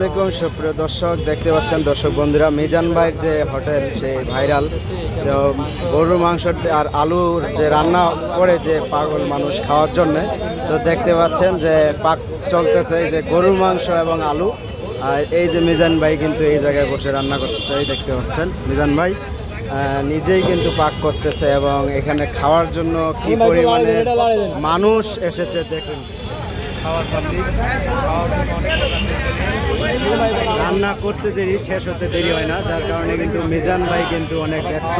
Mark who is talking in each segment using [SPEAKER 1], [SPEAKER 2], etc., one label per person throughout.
[SPEAKER 1] আসসালামু আলাইকুম সুপ্রিয় দর্শক, দেখতে পাচ্ছেন দর্শক বন্ধুরা, মিজান ভাইয়ের যে হোটেল সেই ভাইরাল তো গরুর মাংস আর আলুর যে রান্না করে যে পাগল মানুষ খাওয়ার জন্য, তো দেখতে পাচ্ছেন যে পাক চলতেছে এই যে গরুর মাংস এবং আলু। আর এই যে মিজান ভাই কিন্তু এই জায়গায় বসে রান্না করতেছে, এই দেখতে পাচ্ছেন মিজান ভাই নিজেই কিন্তু পাক করতেছে এবং এখানে খাওয়ার জন্য কি পরিমাণে মানুষ এসেছে দেখুন। রান্না করতে দেরি, শেষ হতে দেরি হয় না, যার কারণে কিন্তু মিজান ভাই কিন্তু অনেক ব্যস্ত।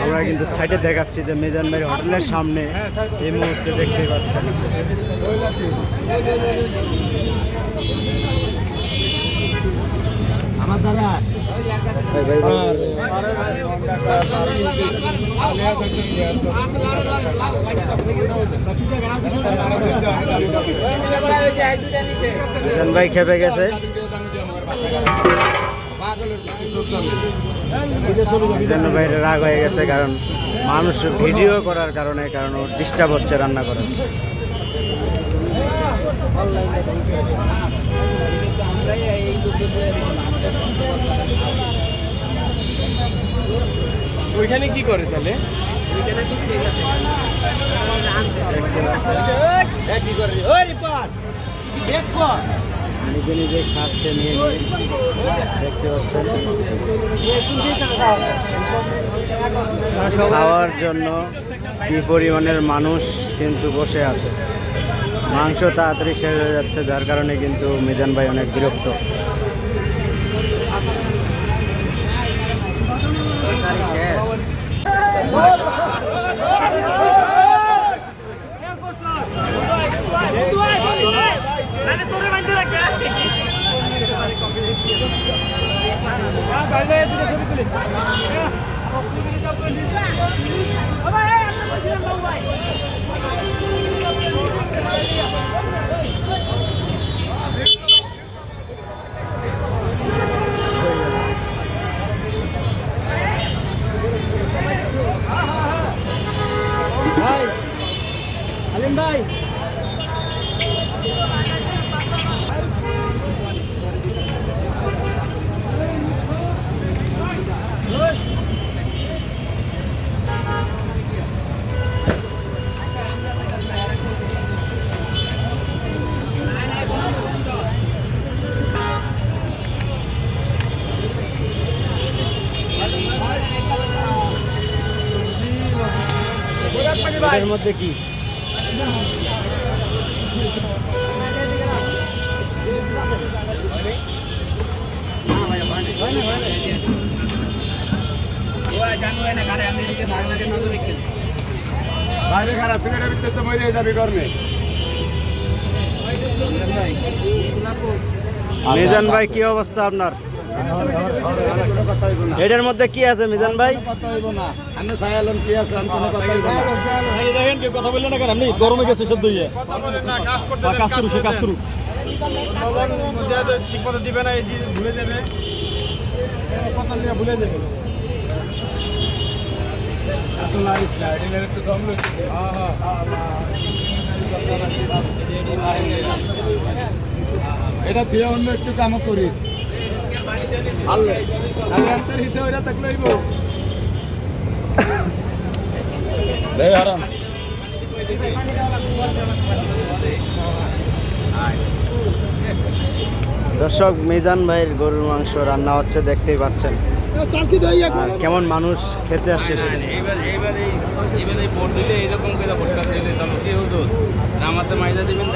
[SPEAKER 1] আমরা কিন্তু সাইডে দেখাচ্ছি যে মিজান ভাই হোটেলের সামনে এই মুহূর্তে দেখতে পাচ্ছেন। আমার দাদা মিজান ভাই খেপে গেছে। মিজান ভাইয়ের রাগ হয়ে গেছে, কারণ মানুষ ভিডিও করার কারণে, কারণ ডিস্টার্ব হচ্ছে রান্না করার।
[SPEAKER 2] ওইখানে কি করে তাহলে?
[SPEAKER 1] নিজে নিজে খাচ্ছে, নিয়ে দেখতে পাচ্ছেন। খাওয়ার জন্য কি পরিমাণের মানুষ কিন্তু বসে আছে। মাংস তাড়াতাড়ি শেষ হয়ে যাচ্ছে, যার কারণে কিন্তু মিজান ভাই অনেক বিরক্ত। ভাই আলিম ভাই, এর মধ্যে কি মিজান ভাই, কি অবস্থা আপনার? এটার মধ্যে কি আছে মিজান ভাই?
[SPEAKER 2] গরমে গেছে সদ্য ঠিক মতো দিবে না, ভুলে যাবে, ভুলে যাবে। এটা তুই অন্য একটু কাম করিস, হিসাবে থাকলে আরাম।
[SPEAKER 1] দর্শক, মিজান ভাইয়ের গরুর মাংস রান্না হচ্ছে, দেখতেই পাচ্ছেন কেমন মানুষ খেতে আসছে।
[SPEAKER 2] এইরকম করে ভোটটা দিলে কি হতো, আমাদের মাইদা দিবেন।